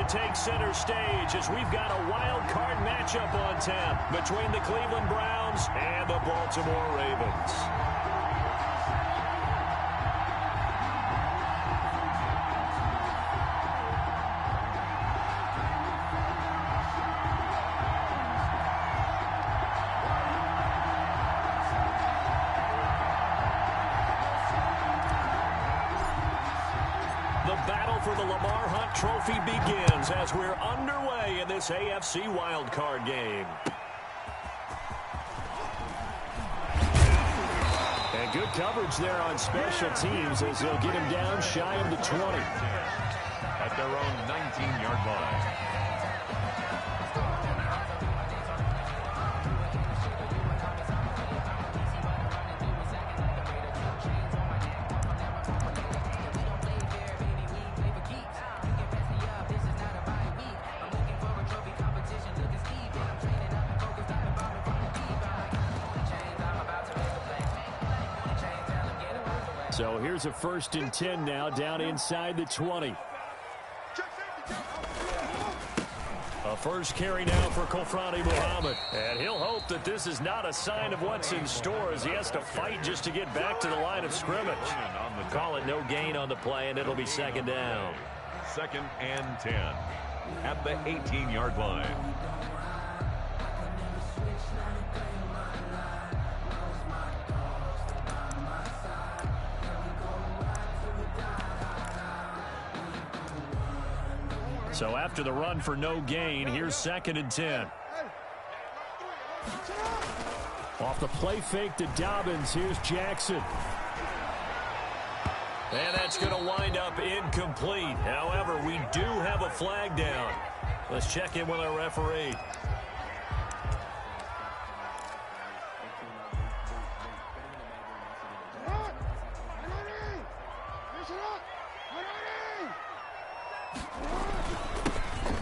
to take center stage as we've got a wild card matchup on tap between the Cleveland Browns and the Baltimore Ravens. For the Lamar Hunt Trophy begins as we're underway in this AFC Wildcard game. And good coverage there on special teams as they'll get him down shy of the 20. At their own 19-yard line. So here's a 1st and 10 now, down inside the 20. A first carry now for Kofrani Muhammad. And he'll hope that this is not a sign of what's in store as he has to fight just to get back to the line of scrimmage. Call it no gain on the play, and it'll be 2nd down. 2nd and 10 at the 18-yard line. So after the run for no gain, here's 2nd and 10. Off the play fake to Dobbins, here's Jackson. And that's going to wind up incomplete. However, we do have a flag down. Let's check in with our referee.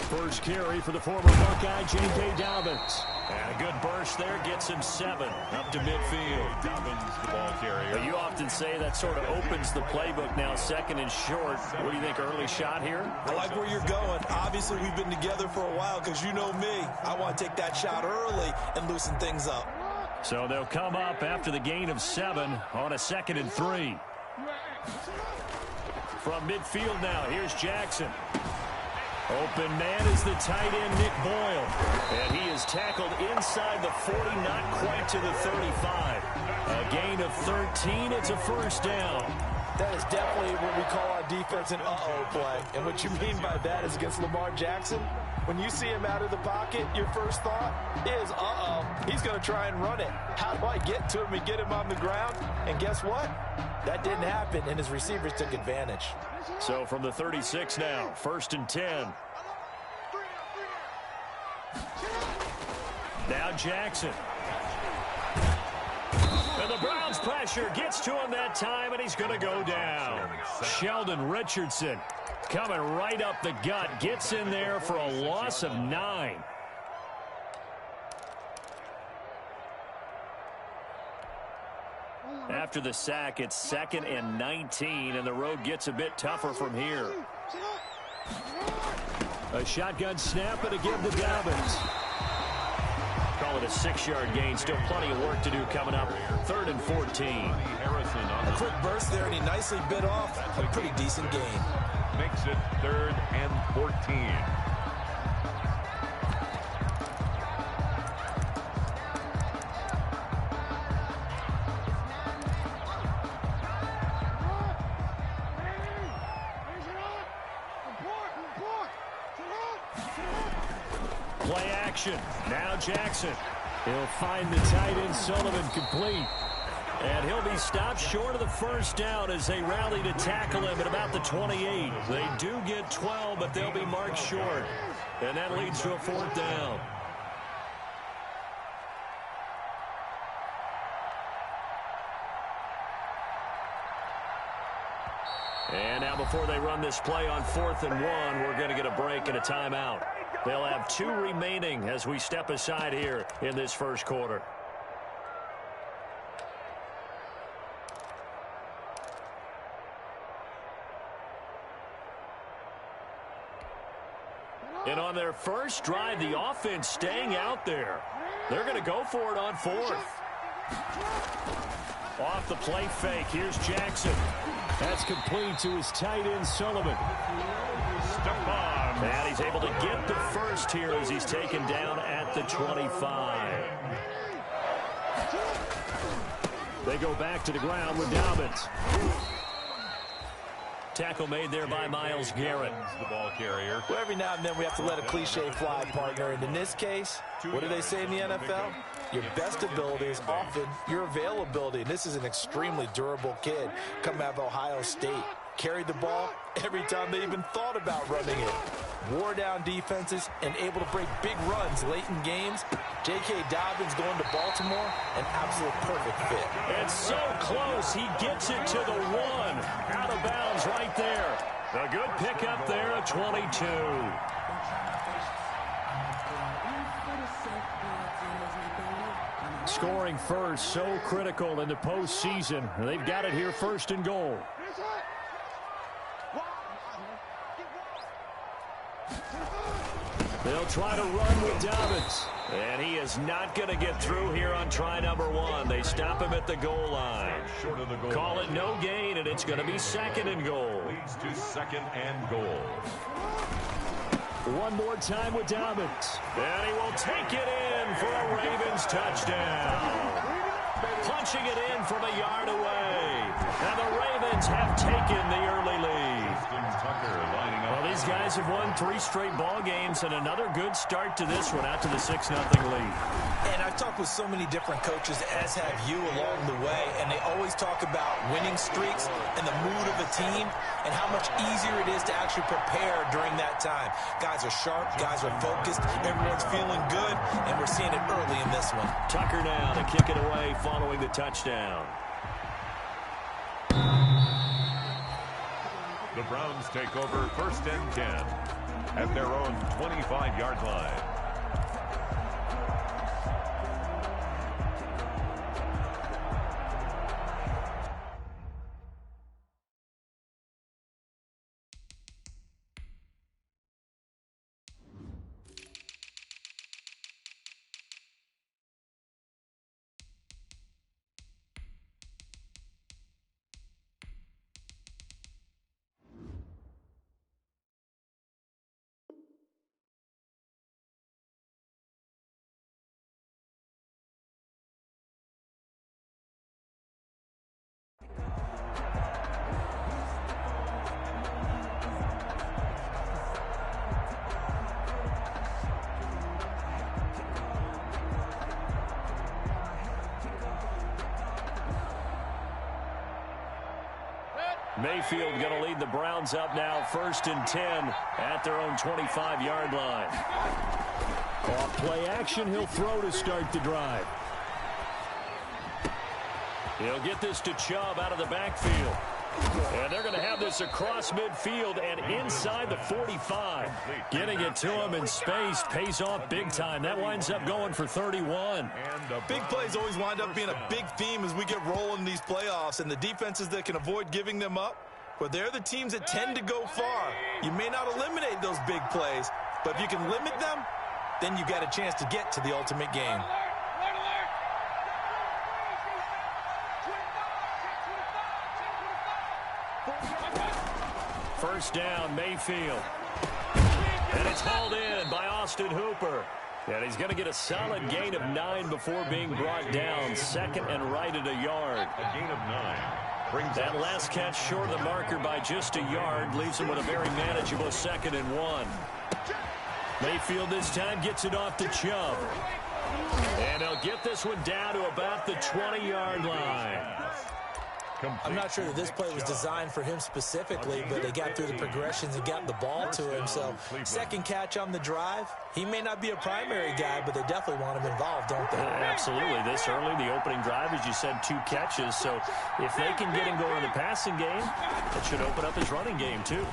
First carry for the former Buckeye, J.K. Dobbins. And a good burst there gets him 7 up to midfield. Dobbins, the ball carrier. You often say that sort of opens the playbook now, 2nd and short. What do you think, early shot here? I like where you're going. Obviously, we've been together for a while because you know me. I want to take that shot early and loosen things up. So they'll come up after the gain of 7 on a 2nd and 3. From midfield now, here's Jackson. Open man is the tight end, Nick Boyle. And he is tackled inside the 40, not quite to the 35. A gain of 13, it's a 1st down. That is definitely what we call our defense an uh-oh play. And what you mean by that is against Lamar Jackson, when you see him out of the pocket, your first thought is, uh-oh, he's going to try and run it. How do I get to him and get him on the ground? And guess what? That didn't happen, and his receivers took advantage. So from the 36 now, 1st and 10. Now Jackson. And the Browns pressure gets to him that time, and he's going to go down. Sheldon Richardson coming right up the gut, gets in there for a loss of 9. After the sack, it's 2nd and 19, and the road gets a bit tougher from here. A shotgun snap and a give to Dobbins. Call it a 6-yard gain. Still plenty of work to do coming up. 3rd and 14. A quick burst there, and he nicely bit off a pretty decent gain. Makes it 3rd and 14. Play action. Now Jackson. He'll find the tight end Sullivan complete. And he'll be stopped short of the 1st down as they rally to tackle him at about the 28. They do get 12, but they'll be marked short. And that leads to a 4th down. And now before they run this play on 4th and 1, we're going to get a break and a timeout. They'll have 2 remaining as we step aside here in this 1st quarter. And on their first drive, the offense staying out there. They're going to go for it on fourth. Off the play fake, here's Jackson. That's complete to his tight end, Sullivan. And he's able to get the first here as he's taken down at the 25. They go back to the ground with Dobbins. Tackle made there by Myles Garrett. The ball carrier. Well, every now and then we have to let a cliche fly, partner. And in this case, what do they say in the NFL? Your best ability is often your availability. And this is an extremely durable kid coming out of Ohio State. Carried the ball every time they even thought about running it. Wore down defenses and able to break big runs late in games. J.K. Dobbins going to Baltimore, an absolute perfect fit. And so close, he gets it to the one. Out of bounds right there. A good pickup there at 22. Scoring first, so critical in the postseason. They've got it here first and goal. They'll try to run with Dobbins. And he is not going to get through here on try number one. They stop him at the goal line. Short of the goal. Call it no gain, and it's going to be second and goal. Leads to second and goal. One more time with Dobbins. And he will take it in for a Ravens touchdown. Punching it in from a yard away. And the Ravens have taken the early lead. Well, these guys have won 3 straight ball games and another good start to this one out to the 6-0 lead. And I've talked with so many different coaches, as have you along the way, and they always talk about winning streaks and the mood of a team and how much easier it is to actually prepare during that time. Guys are sharp, guys are focused, everyone's feeling good, and we're seeing it early in this one. Tucker now to kick it away following the touchdown. The Browns take over first and 10 at their own 25-yard line. Mayfield going to lead the Browns up now, first and 10 at their own 25-yard line. Off play action, he'll throw to start the drive. He'll get this to Chubb out of the backfield. And they're going to have this across midfield and inside the 45. Getting it to him in space pays off big time. That winds up going for 31. Big plays always wind up being a big theme as we get rolling in these playoffs, and the defenses that can avoid giving them up, well, they're the teams that tend to go far. You may not eliminate those big plays, but if you can limit them, then you got a chance to get to the ultimate game. First down, Mayfield. And it's hauled in by Austin Hooper. And he's going to get a solid gain of 9 before being brought down. Second and right at a yard. A gain of 9. Brings that last catch short of the marker by just a yard. Leaves him with a very manageable 2nd and 1. Mayfield this time gets it off to Chubb. And they'll get this one down to about the 20-yard line. I'm not sure that this play was designed for him specifically, but they got through the progressions and got the ball to him. So, second catch on the drive. He may not be a primary guy, but they definitely want him involved, don't they? Absolutely. This early, the opening drive, as you said, 2 catches. So, if they can get him going in the passing game, it should open up his running game, too.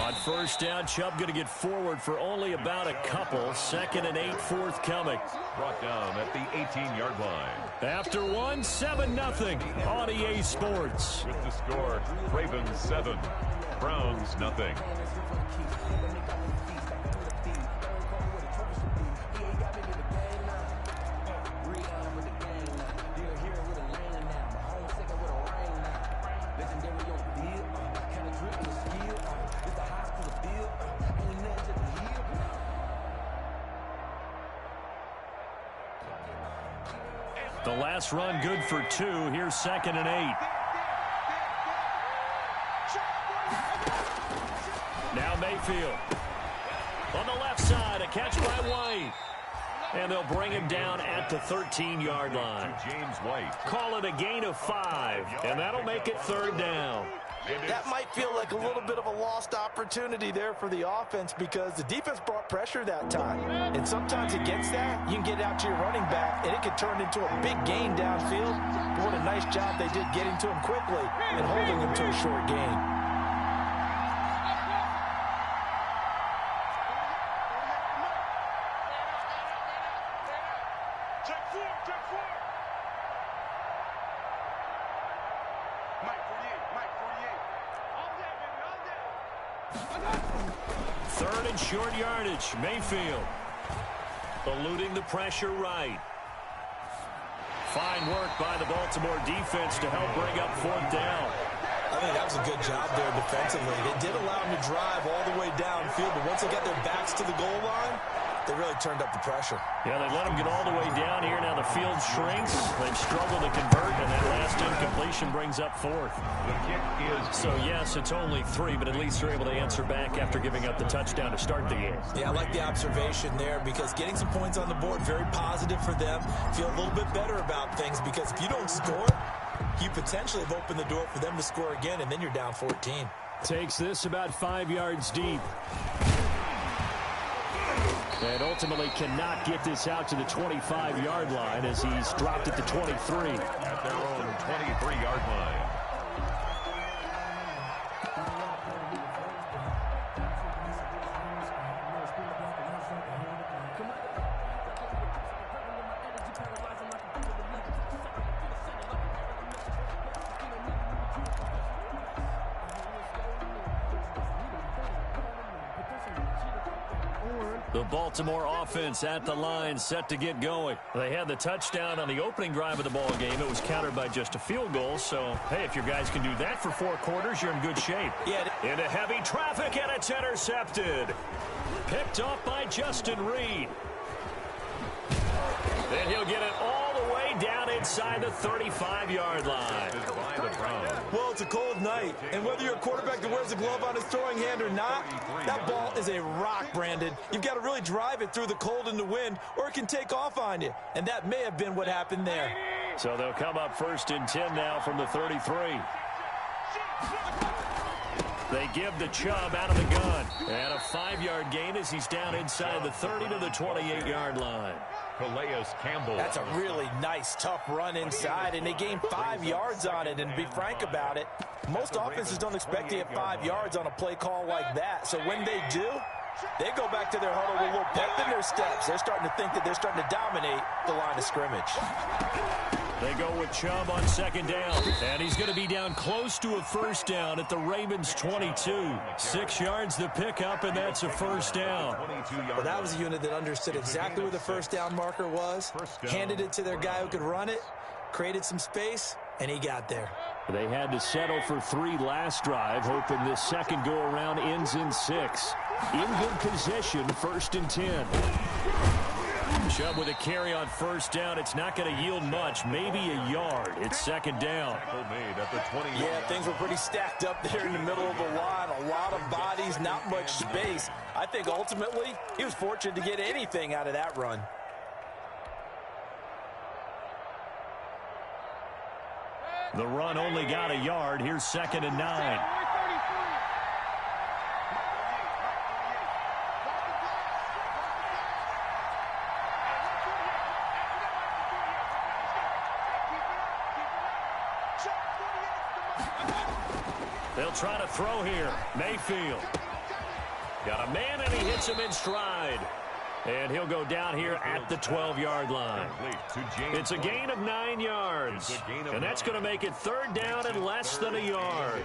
On first down, Chubb going to get forward for only about a couple. 2nd and 8 forthcoming. Brought down at the 18-yard line. After 1, 7-0 on EA Sports. With the score, Ravens 7, Browns 0. The last run good for 2. Here's 2nd and 8. Now Mayfield. On the left side, a catch by White. And they'll bring him down at the 13-yard line. James White. Call it a gain of 5, and that'll make it 3rd down. That might feel like a little bit of a lost opportunity there for the offense because the defense brought pressure that time. And sometimes against that, you can get out to your running back, and it could turn into a big gain downfield. But what a nice job they did getting to him quickly and holding him to a short gain. Third and short yardage. Mayfield eluding the pressure right. Fine work by the Baltimore defense to help bring up 4th down. I think that was a good job there defensively. They did allow them to drive all the way downfield, but once they got their backs to the goal line, they really turned up the pressure. Yeah, they let them get all the way down here. Now the field shrinks. They've struggled to convert, and that last incompletion brings up 4th. The kick is... So, yes, it's only 3, but at least they're able to answer back after giving up the touchdown to start the game. Yeah, I like the observation there because getting some points on the board, very positive for them. Feel a little bit better about things because if you don't score, you potentially have opened the door for them to score again, and then you're down 14. Takes this about 5 yards deep. And ultimately cannot get this out to the 25-yard line as he's dropped at the 23. At their own 23-yard line. The Baltimore offense at the line, set to get going. They had the touchdown on the opening drive of the ball game. It was countered by just a field goal. So, hey, if your guys can do that for 4 quarters, you're in good shape. Yeah. Into heavy traffic, and it's intercepted. Picked off by Justin Reed. And he'll get it all the way down inside the 35-yard line. Well, it's a cold night, and whether you're a quarterback that wears a glove on his throwing hand or not, that ball is a rock, Brandon. You've got to really drive it through the cold and the wind, or it can take off on you, and that may have been what happened there. So they'll come up 1st and 10 now from the 33. They give the Chubb out of the gun. And a 5-yard gain as he's down inside the 30 to the 28-yard line. Calais Campbell. That's a really nice, tough run inside, and they gained 5 yards on it. And to be frank about it, most offenses don't expect to get 5 yards on a play call like that. So when they do, they go back to their huddle with a little pep in their steps. They're starting to think that they're starting to dominate the line of scrimmage. They go with Chubb on 2nd down, and he's going to be down close to a 1st down at the Ravens' 22. 6 yards to pick up, and that's a 1st down. Well, that was a unit that understood exactly where the 1st down marker was, handed it to their guy who could run it, created some space, and he got there. They had to settle for 3 last drive, hoping this second go-around ends in 6. In good position, 1st and 10. Chubb with a carry on 1st down. It's not going to yield much, maybe a yard. It's 2nd down. Yeah, things were pretty stacked up there in the middle of the line. A lot of bodies, not much space. I think ultimately he was fortunate to get anything out of that run. The run only got a yard. Here's 2nd and 9. They'll try to throw here. Mayfield. Got a man, and he hits him in stride. And he'll go down here at the 12-yard line. It's a gain of 9 yards. And that's going to make it 3rd down and less than a yard.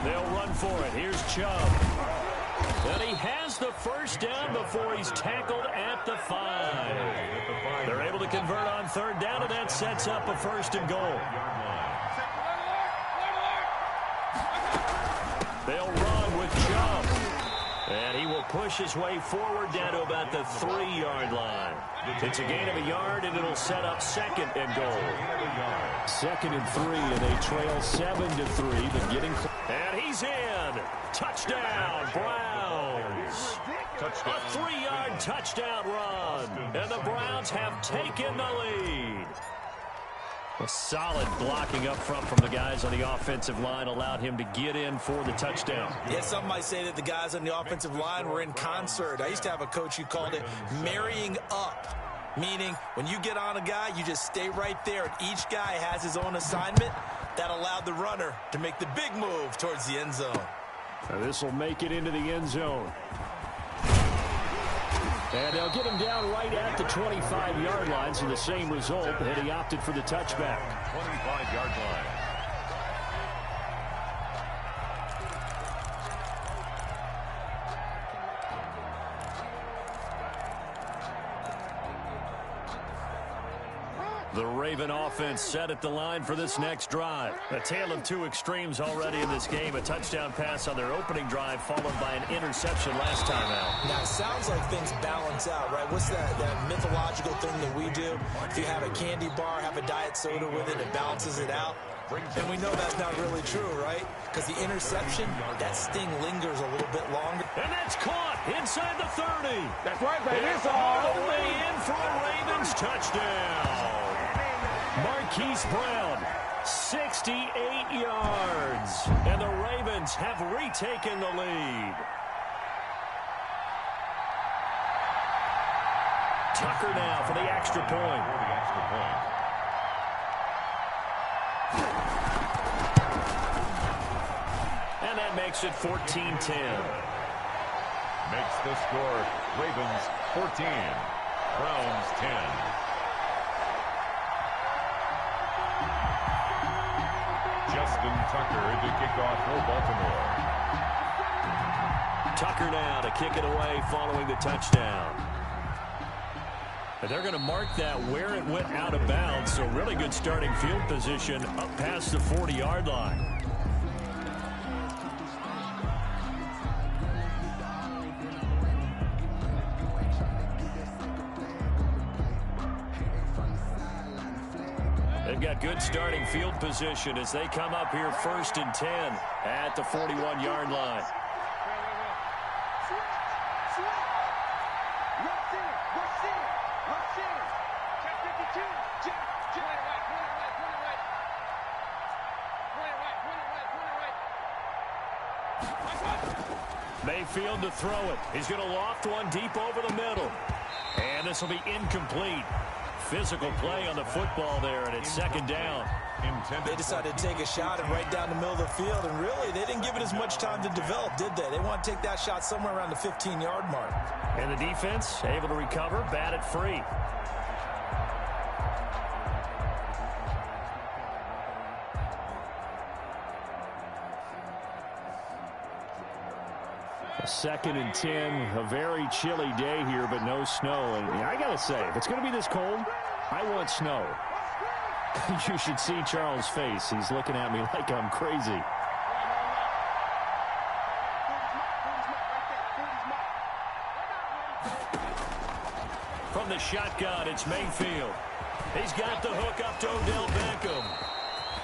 They'll run for it. Here's Chubb. And he has the 1st down before he's tackled at the 5. They're able to convert on 3rd down, and that sets up a 1st and goal. They'll run with Chubb. And he will push his way forward down to about the 3-yard line. It's a gain of a yard, and it'll set up 2nd and goal. 2nd and 3, and they trail 7-3, but getting... And he's in. Touchdown, Browns. A 3-yard touchdown run. And the Browns have taken the lead. A solid blocking up front from the guys on the offensive line allowed him to get in for the touchdown. Yeah, some might say that the guys on the offensive line were in concert. I used to have a coach who called it marrying up, meaning when you get on a guy, you just stay right there, and each guy has his own assignment. That allowed the runner to make the big move towards the end zone. This will make it into the end zone. And they'll get him down right at the 25-yard line, so the same result, and he opted for the touchback. 25-yard line. The Raven offense set at the line for this next drive. A tale of two extremes already in this game. A touchdown pass on their opening drive followed by an interception last time out. Now, it sounds like things balance out, right? What's that mythological thing that we do? If you have a candy bar, have a diet soda with it, it balances it out. And we know that's not really true, right? Because the interception, that sting lingers a little bit longer. And that's caught inside the 30. That's right, baby. It's all the way in for a Ravens touchdown. Marquise Brown, 68 yards. And the Ravens have retaken the lead. Tucker now for the extra point. And that makes it 14-10. Makes the score Ravens 14, Browns 10. Justin Tucker to kick off for Baltimore. Tucker now to kick it away following the touchdown. And they're going to mark that where it went out of bounds, so really good starting field position up past the 40-yard line. They've got good starting field position as they come up here 1st and 10 at the 41-yard line. Mayfield to throw it. He's going to loft one deep over the middle. And this will be incomplete. Physical play on the football there, and it's 2nd down. They decided to take a shot and right down the middle of the field, and really, they didn't give it as much time to develop, did they? They want to take that shot somewhere around the 15-yard mark. And the defense able to recover, bat it free. A 2nd and 10, a very chilly day here, but no snow. And I got to say, if it's going to be this cold, I want snow. You should see Charles' face. He's looking at me like I'm crazy. From the shotgun, it's Mayfield. He's got the hook up to Odell Beckham.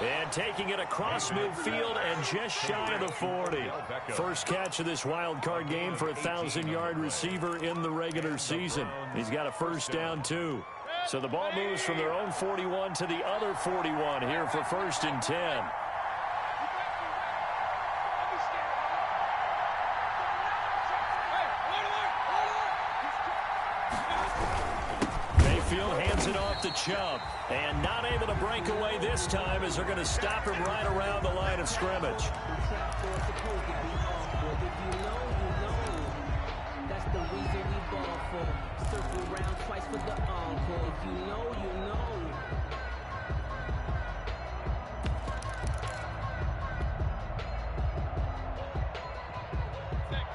And taking it across midfield and just shy of the 40. First catch of this wild card game for a 1,000-yard receiver in the regular season. He's got a first down, too. So the ball moves from their own 41 to the other 41 here for 1st and 10. Hands it off to Chubb, and not able to break away this time as they're going to stop him right around the line of scrimmage.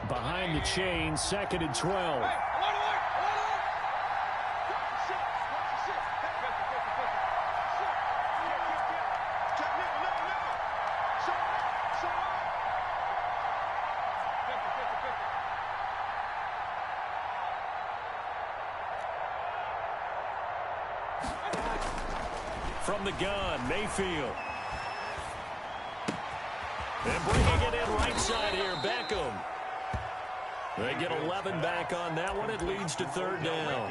Behind the chain, 2nd and 12. From the gun, Mayfield. And bringing it in right side here, Beckham. They get 11 back on that one. It leads to third down.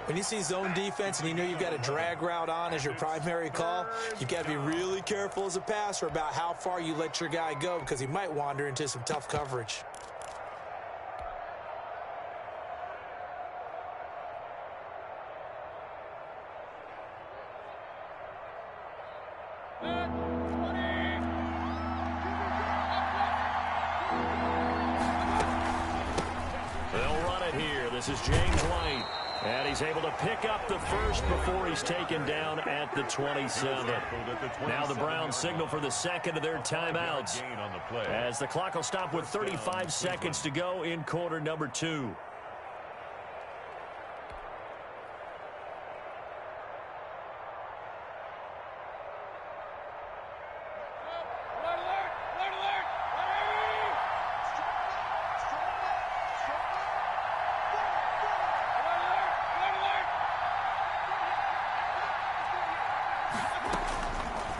When you see zone defense and you know you've got a drag route on as your primary call, you've got to be really careful as a passer about how far you let your guy go because he might wander into some tough coverage. This is James White, and he's able to pick up the first before he's taken down at the 27. Now the Browns signal for the second of their timeouts as the clock will stop with 35 seconds to go in quarter number 2.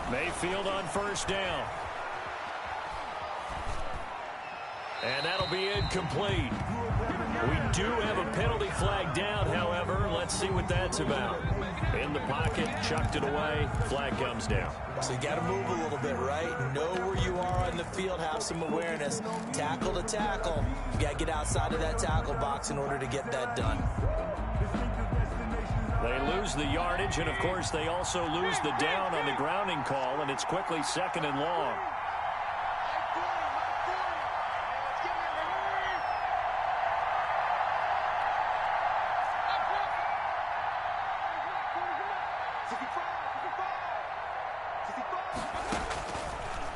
Mayfield on first down. And that'll be incomplete. We do have a penalty flag down, however. Let's see what that's about. In the pocket, chucked it away. Flag comes down. So you got to move a little bit, right? Know where you are on the field, have some awareness. Tackle to tackle. You got to get outside of that tackle box in order to get that done. They lose the yardage, and, of course, they also lose the down on the grounding call, and it's quickly second and long.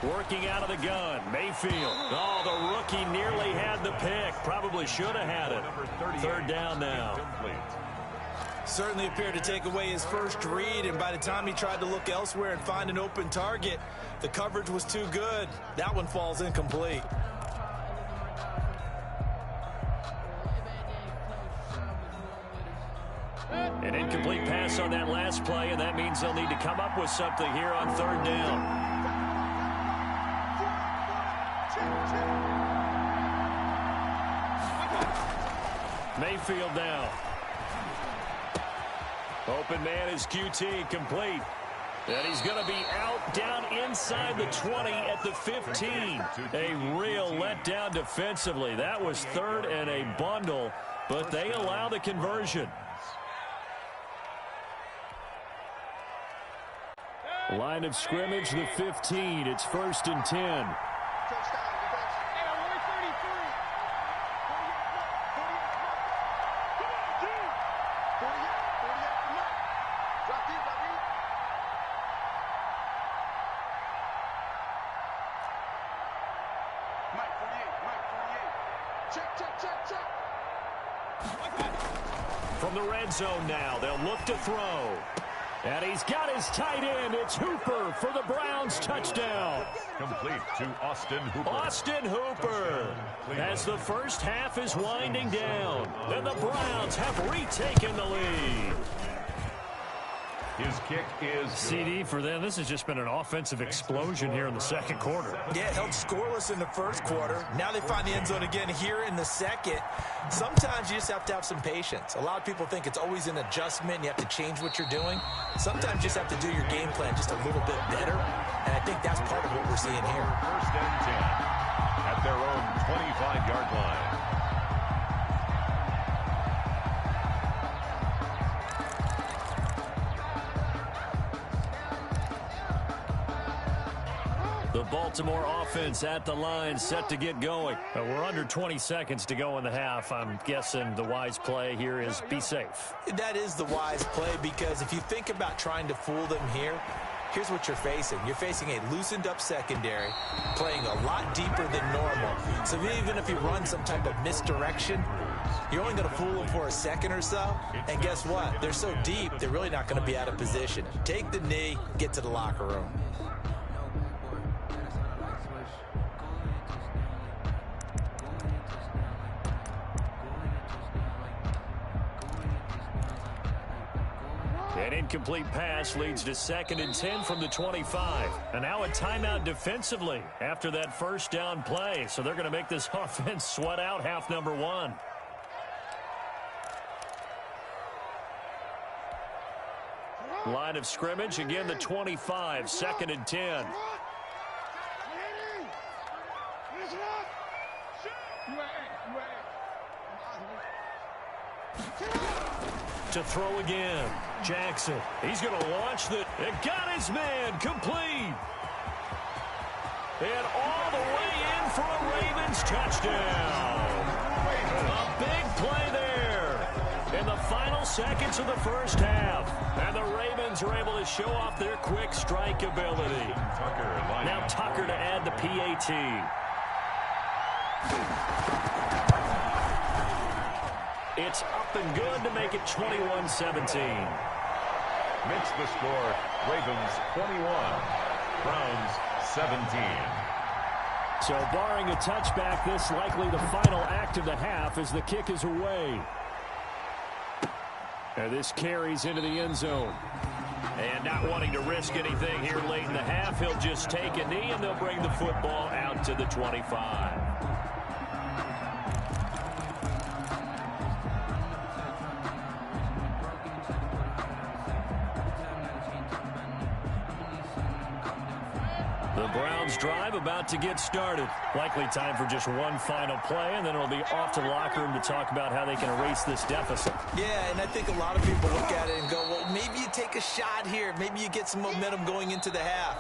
Working out of the gun, Mayfield. Oh, the rookie nearly had the pick. Probably should have had it. Third down now. Certainly appeared to take away his first read, and by the time he tried to look elsewhere and find an open target, the coverage was too good. That one falls incomplete. An incomplete pass on that last play, and that means they'll need to come up with something here on third down. Mayfield now. Open man is QT, complete. And he's going to be out down inside the 20 at the 15. A real letdown defensively. That was third and a bundle, but they allow the conversion. Line of scrimmage, the 15. It's 1st and 10. From the red zone now, they'll look to throw. And he's got his tight end. It's Hooper for the Browns touchdown. Complete to Austin Hooper. Austin Hooper. As the first half is winding down, then the Browns have retaken the lead. His kick is CD for them. This has just been an offensive explosion here in the second quarter. Yeah, held scoreless in the first quarter. Now they find the end zone again here in the second. Sometimes you just have to have some patience. A lot of people think it's always an adjustment. You have to change what you're doing. Sometimes you just have to do your game plan just a little bit better. And I think that's part of what we're seeing here. 1st and 10 at their own 25-yard line. The Baltimore offense at the line, set to get going. We're under 20 seconds to go in the half. I'm guessing the wise play here is be safe. That is the wise play, because if you think about trying to fool them here, here's what you're facing. You're facing a loosened up secondary, playing a lot deeper than normal. So even if you run some type of misdirection, you're only going to fool them for a second or so. And guess what? They're so deep, they're really not going to be out of position. Take the knee, get to the locker room. An incomplete pass leads to 2nd and 10 from the 25. And now a timeout defensively after that first down play. So they're going to make this offense sweat out half number 1. Line of scrimmage, again the 25, 2nd and 10. To throw again, Jackson. He's going to launch the... It got his man complete. And all the way in for a Ravens touchdown. A big play there in the final seconds of the first half. And the Ravens are able to show off their quick strike ability. Now Tucker to add the PAT. It's up and good to make it 21-17. Makes the score Ravens 21, Browns 17. So barring a touchback, this likely the final act of the half as the kick is away. And this carries into the end zone. And not wanting to risk anything here late in the half, he'll just take a knee and they'll bring the football out to the 25. The Browns drive about to get started. Likely time for just one final play, and then it'll be off to the locker room to talk about how they can erase this deficit. Yeah, and I think a lot of people look at it and go, well, maybe you take a shot here. Maybe you get some momentum going into the half.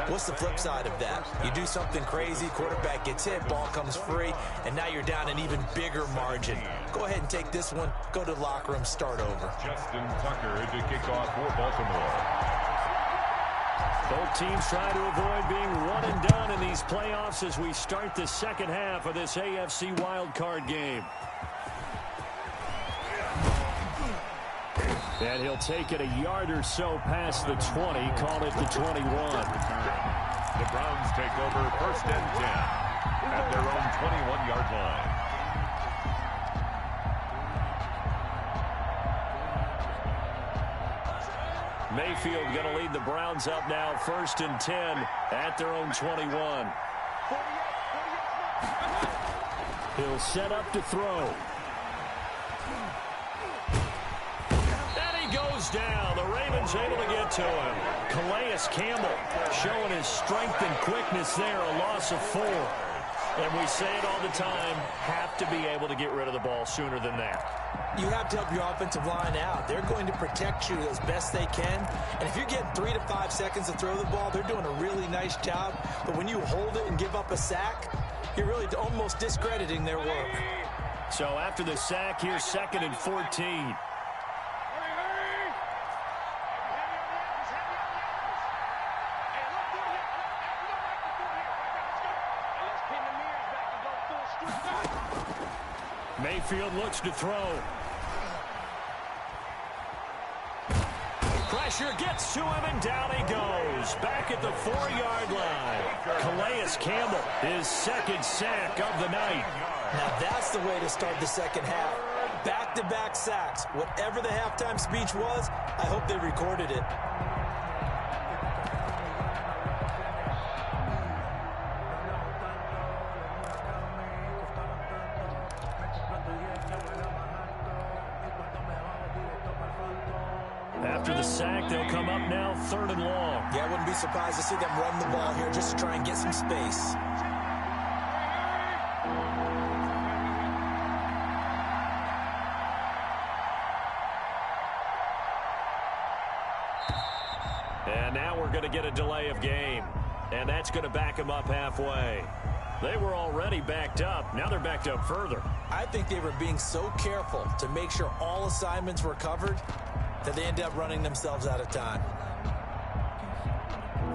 What's the flip side of that? You do something crazy, quarterback gets hit, ball comes free, and now you're down an even bigger margin. Go ahead and take this one, go to the locker room, start over. Justin Tucker to kick off for Baltimore. Both teams try to avoid being one and done in these playoffs as we start the second half of this AFC Wildcard game. And he'll take it a yard or so past the 20, call it the 21. The Browns take over 1st and 10 at their own 21-yard line. Mayfield going to lead the Browns up now, 1st and 10 at their own 21. He'll set up to throw. And he goes down. The Ravens able to get to him. Calais Campbell showing his strength and quickness there, a loss of 4. And we say it all the time, have to be able to get rid of the ball sooner than that. You have to help your offensive line out. They're going to protect you as best they can. And if you're getting 3 to 5 seconds to throw the ball, they're doing a really nice job. But when you hold it and give up a sack, you're really almost discrediting their work. So after the sack, here's 2nd and 14. Mayfield looks to throw. Pressure gets to him, and down he goes. Back at the 4-yard line. Calais Campbell, his 2nd sack of the night. Now that's the way to start the second half. Back-to-back sacks. Whatever the halftime speech was, I hope they recorded it. After the sack, they'll come up now 3rd and long. Yeah, I wouldn't be surprised to see them run the ball here just to try and get some space. And now we're going to get a delay of game. And that's going to back them up halfway. They were already backed up. Now they're backed up further. I think they were being so careful to make sure all assignments were covered that they end up running themselves out of time.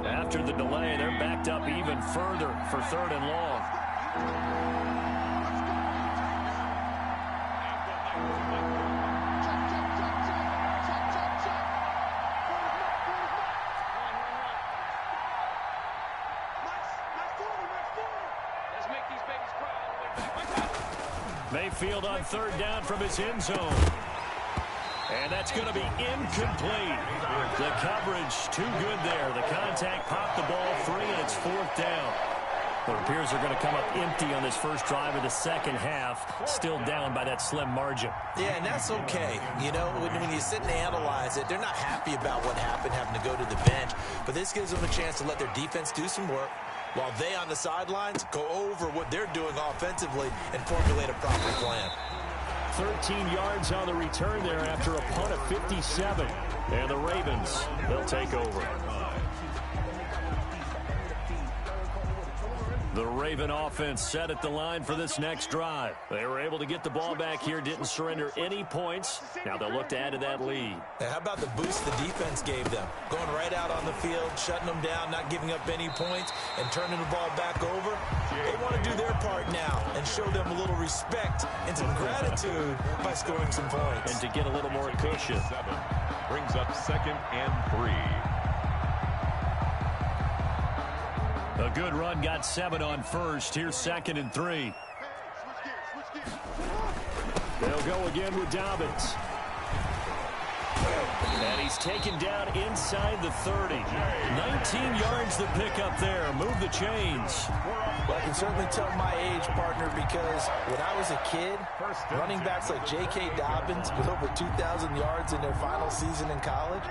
After the delay, they're backed up even further for 3rd and long. Mayfield on 3rd down from his end zone. And that's going to be incomplete. The coverage too good there. The contact popped the ball free, and it's 4th down. It appears they're going to come up empty on this first drive of the second half, still down by that slim margin. Yeah, and that's okay. You know, when you sit and analyze it, they're not happy about what happened, having to go to the bench. But this gives them a chance to let their defense do some work while they on the sidelines go over what they're doing offensively and formulate a proper plan. 13 yards on the return there after a punt of 57. And the Ravens, they'll take over. The Raven offense set at the line for this next drive. They were able to get the ball back here, didn't surrender any points. Now they'll look to add to that lead. And how about the boost the defense gave them? Going right out on the field, shutting them down, not giving up any points, and turning the ball back over. They want to do their part now and show them a little respect and some gratitude by scoring some points. And to get a little more cushion. Brings up 2nd and 3. A good run got 7 on first. Here's 2nd and 3. They'll go again with Dobbins. And he's taken down inside the 30. 19 yards the pick up there. Move the chains. Well, I can certainly tell my age, partner, because when I was a kid, running backs like J.K. Dobbins with over 2,000 yards in their final season in college,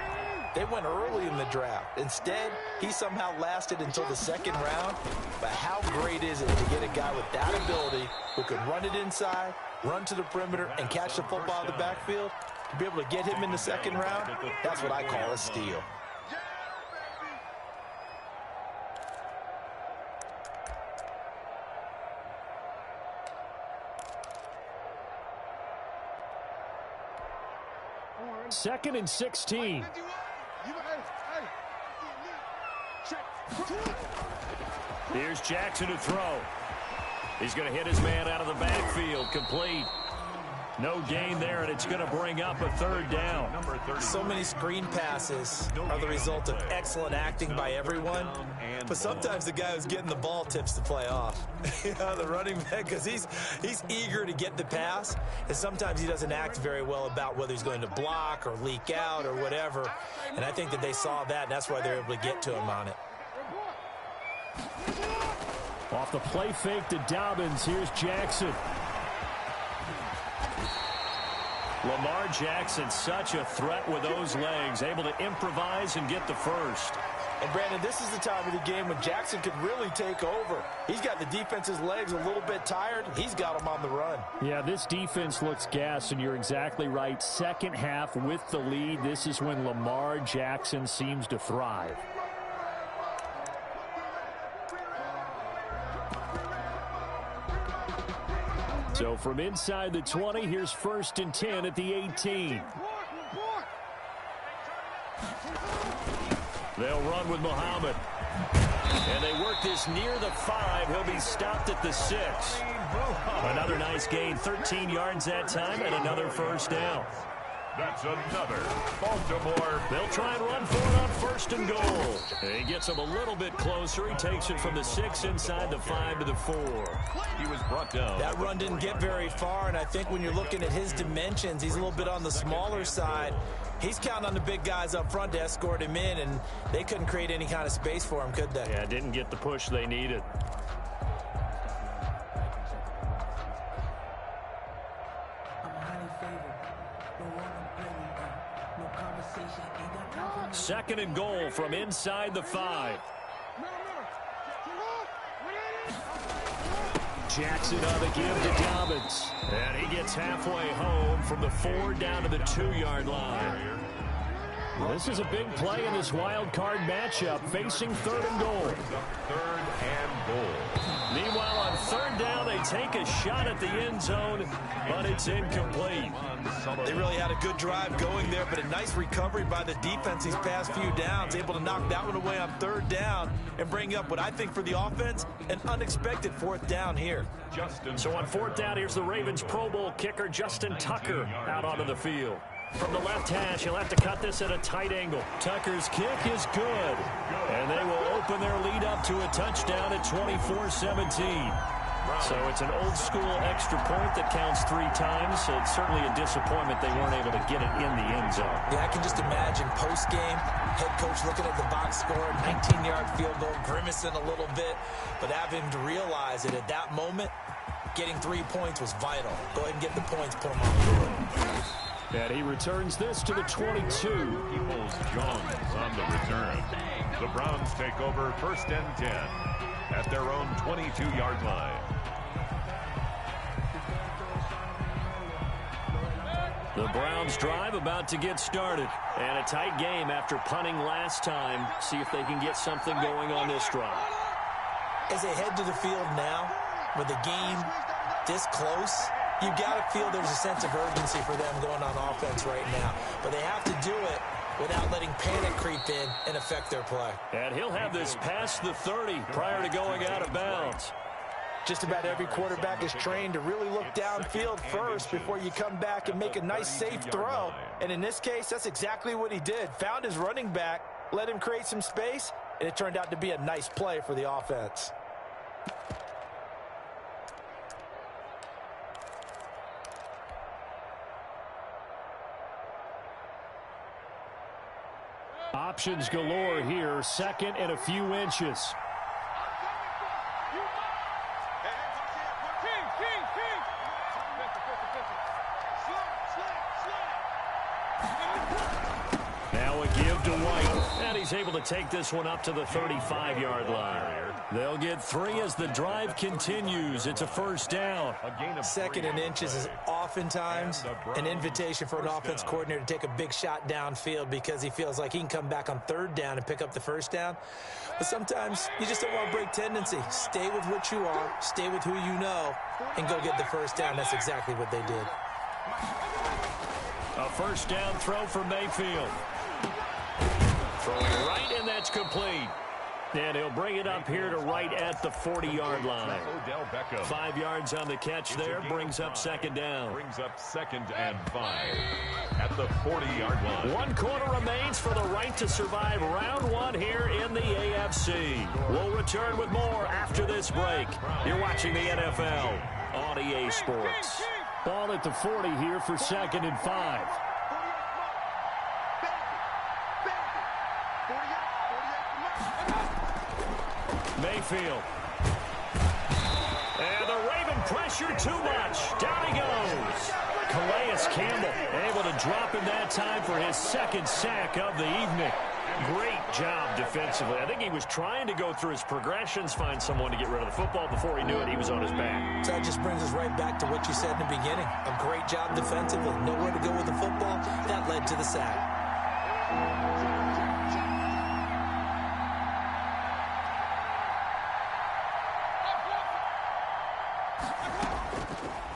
they went early in the draft. Instead, he somehow lasted until the 2nd round. But how great is it to get a guy with that ability who can run it inside, run to the perimeter, and catch the football in the backfield? To be able to get him in the 2nd round, that's what I call a steal. Second and 16. Here's Jackson to throw. He's going to hit his man out of the backfield. Complete. No gain there, and it's going to bring up a 3rd down. So many screen passes are the result of excellent acting by everyone. But sometimes the guy who's getting the ball tips the play off. You know, the running back, because he's eager to get the pass. And sometimes he doesn't act very well about whether he's going to block or leak out or whatever. And I think that they saw that, and that's why they're able to get to him on it. Off the play fake to Dobbins, here's Jackson. Lamar Jackson, such a threat with those legs, able to improvise and get the first. And, Brandon, this is the time of the game when Jackson could really take over. He's got the defense's legs a little bit tired. He's got them on the run. Yeah, this defense looks gassed, and you're exactly right. Second half with the lead, this is when Lamar Jackson seems to thrive. So from inside the 20, here's 1st and 10 at the 18. They'll run with Muhammad. And they work this near the 5. He'll be stopped at the 6. Another nice gain, 13 yards that time, and another 1st down. That's another Baltimore. They'll try and run for it on 1st and goal. He gets him a little bit closer. He takes it from the 6 inside the 5 to the 4. He was brought down. That run didn't get very far, and I think when you're looking at his dimensions, he's a little bit on the smaller side. He's counting on the big guys up front to escort him in, and they couldn't create any kind of space for him, could they? Yeah, didn't get the push they needed. Second and goal from inside the 5. Jackson on the give to Dobbins. And he gets halfway home from the 4 down to the 2-yard line. This is a big play in this wild card matchup, facing 3rd and goal. 3rd and goal. Meanwhile, on 3rd down, they take a shot at the end zone, but it's incomplete. They really had a good drive going there, but a nice recovery by the defense these past few downs, able to knock that one away on 3rd down and bring up what I think for the offense, an unexpected 4th down here. So on 4th down, here's the Ravens Pro Bowl kicker, Justin Tucker, out onto the field. From the left hash, he'll have to cut this at a tight angle. Tucker's kick is good. And they will open their lead up to a touchdown at 24-17. So it's an old-school extra point that counts 3 times. It's certainly a disappointment they weren't able to get it in the end zone. Yeah, I can just imagine post-game, head coach looking at the box score, 19-yard field goal, grimacing a little bit, but having to realize that at that moment, getting 3 points was vital. Go ahead and get the points, put them on the board. And he returns this to the 22. Peoples Jones on the return. The Browns take over 1st and 10 at their own 22-yard line. The Browns drive about to get started. And a tight game after punting last time. See if they can get something going on this drive. As they head to the field now, with the game this close, you've got to feel there's a sense of urgency for them going on offense right now. But they have to do it without letting panic creep in and affect their play. And he'll have this past the 30 prior to going out of bounds. Just about every quarterback is trained to really look downfield first before you come back and make a nice, safe throw. And in this case, that's exactly what he did. Found his running back, let him create some space, and it turned out to be a nice play for the offense. Options galore here, 2nd and a few inches. Now a give to White, and he's able to take this one up to the 35-yard line. They'll get 3 as the drive continues. It's a 1st down. 2nd and inches is oftentimes an invitation for an offense coordinator to take a big shot downfield because he feels like he can come back on 3rd down and pick up the 1st down. But sometimes you just don't want to break tendency. Stay with what you are, stay with who you know, and go get the 1st down. That's exactly what they did. A 1st down throw for Mayfield. Throwing right, and that's complete. And he'll bring it up here to right at the 40-yard line. 5 yards on the catch there, brings up 2nd down. Brings up 2nd and 5 at the 40-yard line. 1 quarter remains for the right to survive round 1 here in the AFC. We'll return with more after this break. You're watching the NFL on EA Sports. Ball at the 40 here for 2nd and 5. Mayfield. And the Raven pressure too much. Down he goes. Calais Campbell able to drop him that time for his 2nd sack of the evening. Great job defensively. I think he was trying to go through his progressions, find someone to get rid of the football. Before he knew it, he was on his back. So that just brings us right back to what you said in the beginning. A great job defensively. Nowhere to go with the football. That led to the sack.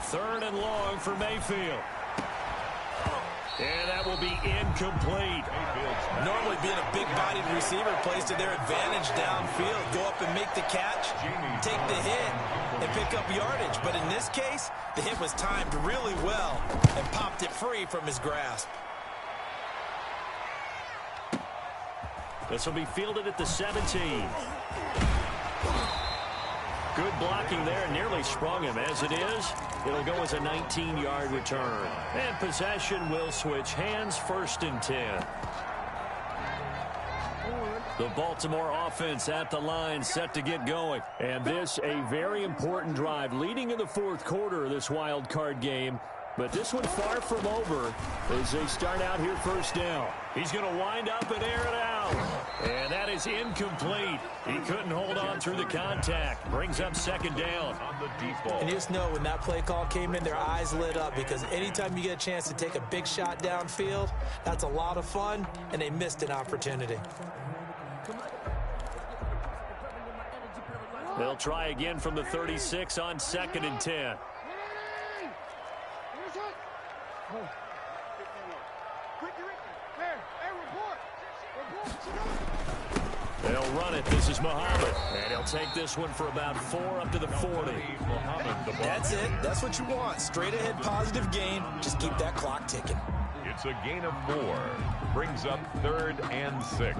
3rd and long for Mayfield. And that will be incomplete. Normally being a big-bodied receiver plays to their advantage downfield. Go up and make the catch, take the hit, and pick up yardage. But in this case, the hit was timed really well and popped it free from his grasp. This will be fielded at the 17. Good blocking there, nearly sprung him. As it is, it'll go as a 19-yard return. And possession will switch hands, 1st and 10. The Baltimore offense at the line, set to get going. And this, a very important drive, leading in the 4th quarter of this wild card game. But this one far from over as they start out here 1st down. He's going to wind up and air it out. And that is incomplete. He couldn't hold on through the contact. Brings up 2nd down. And you just know when that play call came in, their eyes lit up because anytime you get a chance to take a big shot downfield, that's a lot of fun, and they missed an opportunity. They'll try again from the 36 on 2nd and 10. They'll run it. This is Muhammad. And he'll take this one for about 4 up to the 40. That's it. That's what you want. Straight ahead positive gain. Just keep that clock ticking. It's a gain of 4. Brings up 3rd and 6.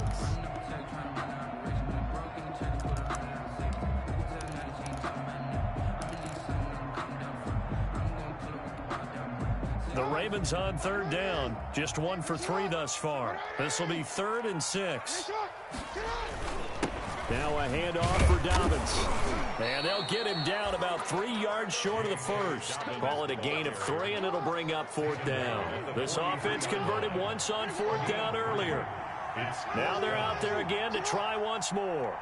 The Ravens on third down. Just 1 for 3 thus far. This will be 3rd and 6. Now a handoff for Dobbins. And they'll get him down about 3 yards short of the first. Call it a gain of 3, and it'll bring up 4th down. This offense converted once on 4th down earlier. Now they're out there again to try once more.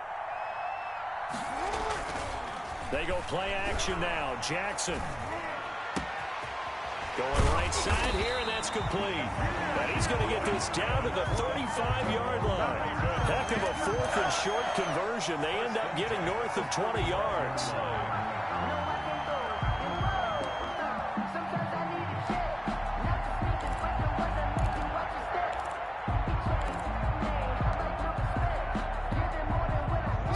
They go play action now. Jackson. Going right side here, and that's complete. And he's going to get this down to the 35-yard line. Heck of a 4th and short conversion. They end up getting north of 20 yards.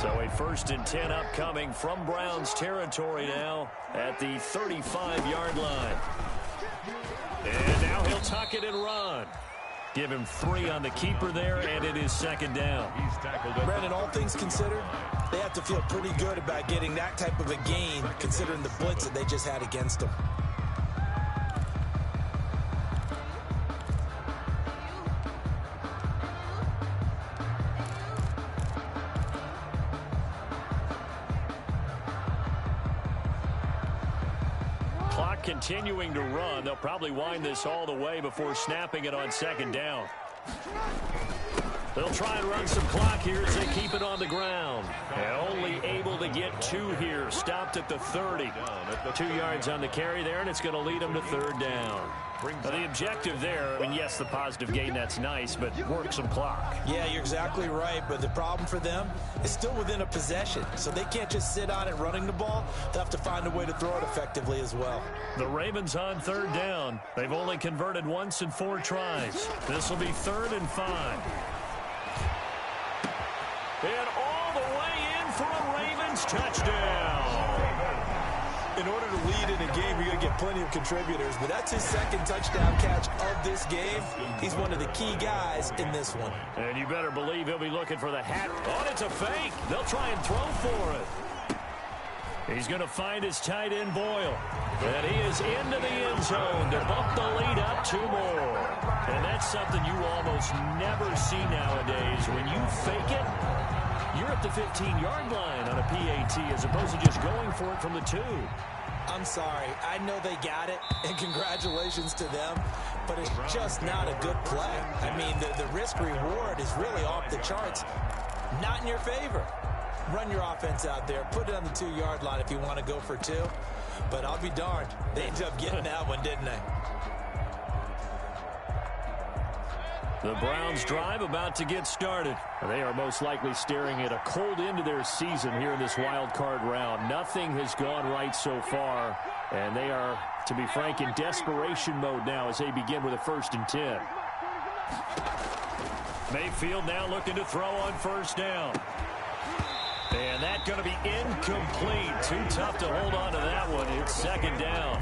So a 1st and 10 upcoming from Browns territory now at the 35-yard line. And now he'll tuck it and run. Give him 3 on the keeper there, and it is 2nd down. He's tackled it. Brandon, all things considered, they have to feel pretty good about getting that type of a gain, considering the blitz that they just had against them. Continuing to run. They'll probably wind this all the way before snapping it on 2nd down. They'll try and run some clock here as they keep it on the ground. And only able to get 2 here. Stopped at the 30. 2 yards on the carry there, and it's going to lead them to 3rd down. Now, the objective there, and yes, the positive gain, that's nice, but work some clock. Yeah, you're exactly right, but the problem for them is still within a possession, so they can't just sit on it running the ball. They'll have to find a way to throw it effectively as well. The Ravens on 3rd down. They've only converted once in 4 tries. This will be 3rd and 5. And all the way in for a Ravens touchdown. In order to lead in a game, you're going to get plenty of contributors, but that's his 2nd touchdown catch of this game. He's one of the key guys in this one. And you better believe he'll be looking for the hat. Oh, it's a fake. They'll try and throw for it. He's going to find his tight end, Boyle. And he is into the end zone to bump the lead up 2 more. And that's something you almost never see nowadays. When you fake it, you're at the 15-yard line on a PAT as opposed to just going for it from the 2. I'm sorry. I know they got it, and congratulations to them, but it's just not a good play. I mean, the risk-reward is really off the charts. Not in your favor. Run your offense out there. Put it on the 2-yard line if you want to go for 2. But I'll be darned. They ended up getting that one, didn't they? The Browns drive about to get started. They are most likely staring at a cold end to their season here in this wild card round. Nothing has gone right so far, and they are, to be frank, in desperation mode now as they begin with a 1st and 10. Mayfield now looking to throw on 1st down. And that's going to be incomplete. Too tough to hold on to that one. It's 2nd down.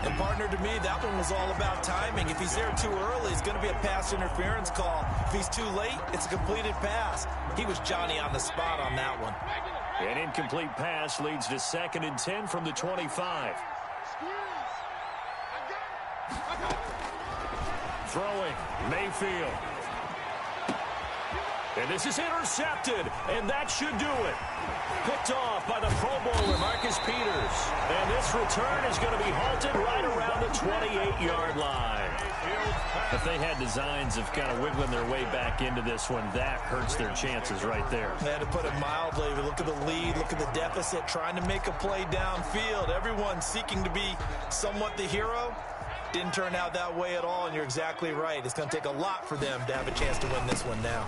And partner, to me, that one was all about timing. If he's there too early, it's going to be a pass interference call. If he's too late, it's a completed pass. He was Johnny on the spot on that one. An incomplete pass leads to 2nd and 10 from the 25. Throwing, Mayfield. And this is intercepted, and that should do it. Picked off by the Pro Bowler, Marcus Peters. And this return is going to be halted right around the 28-yard line. If they had designs of kind of wiggling their way back into this one, that hurts their chances right there. They had to put it mildly. Look at the lead, look at the deficit, trying to make a play downfield. Everyone seeking to be somewhat the hero. Didn't turn out that way at all, and you're exactly right. It's going to take a lot for them to have a chance to win this one now.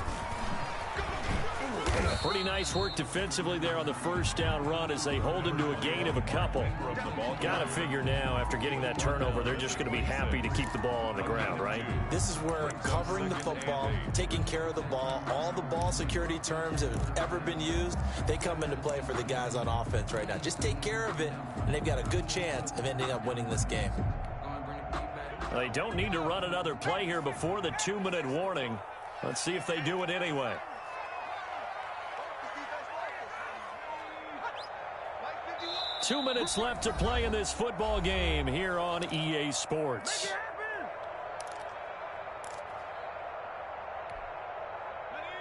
Pretty nice work defensively there on the 1st down run as they hold him to a gain of a couple. Got to figure now, after getting that turnover, they're just going to be happy to keep the ball on the ground, right? This is where covering the football, taking care of the ball, all the ball security terms that have ever been used, they come into play for the guys on offense right now. Just take care of it, and they've got a good chance of ending up winning this game. Well, they don't need to run another play here before the 2-minute warning. Let's see if they do it anyway. 2 minutes left to play in this football game here on EA Sports.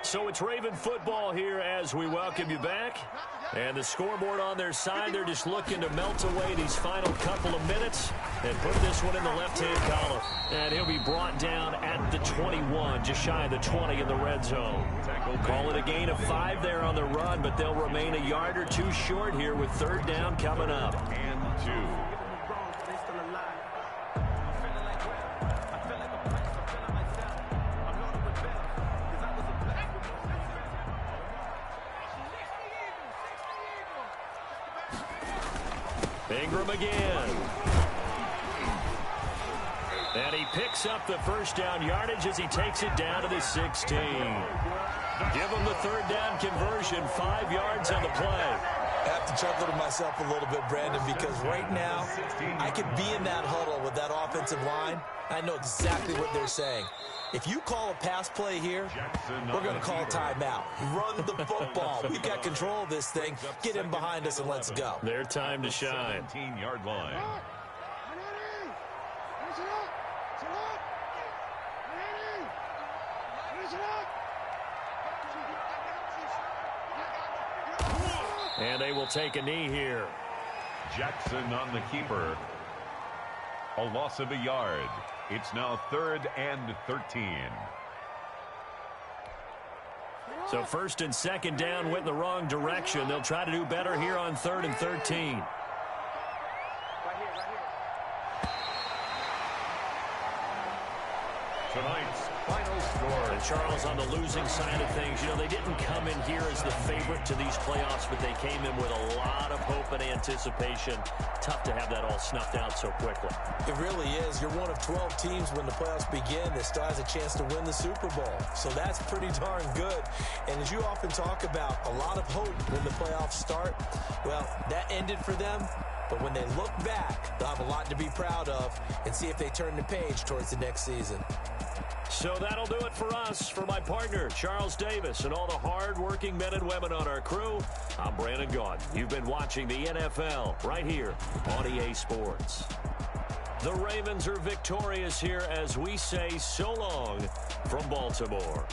So it's Raven football here as we welcome you back. And the scoreboard on their side, they're just looking to melt away these final couple of minutes and put this one in the left-hand column. And he'll be brought down at the 21, just shy of the 20 in the red zone. Call it a gain of 5 there on the run, but they'll remain a yard or two short here with third down coming up. And 2. Ingram again. And he picks up the first down yardage as he takes it down to the 16. Give him the third down conversion, 5 yards on the play. I have to chuckle to myself a little bit, Brandon, because right now I could be in that huddle with that offensive line. I know exactly what they're saying. If you call a pass play here, we're going to call a timeout. Run the football. We've got control of this thing. Get him behind us and let's go. Their time to shine. 17-yard line. And they will take a knee here. Jackson on the keeper. A loss of a yard. It's now 3rd and 13. So 1st and 2nd down went in the wrong direction. They'll try to do better here on 3rd and 13. Tonight's final score. And Charles, on the losing side of things, you know, they didn't come in here as the favorite to these playoffs, but they came in with a lot of hope and anticipation. Tough to have that all snuffed out so quickly. It really is. You're one of 12 teams when the playoffs begin that still has a chance to win the Super Bowl. So that's pretty darn good. And as you often talk about, a lot of hope when the playoffs start. Well, that ended for them. But when they look back, they'll have a lot to be proud of and see if they turn the page towards the next season. So that'll do it for us. For my partner, Charles Davis, and all the hard-working men and women on our crew, I'm Brandon Gaudin. You've been watching the NFL right here on EA Sports. The Ravens are victorious here as we say so long from Baltimore.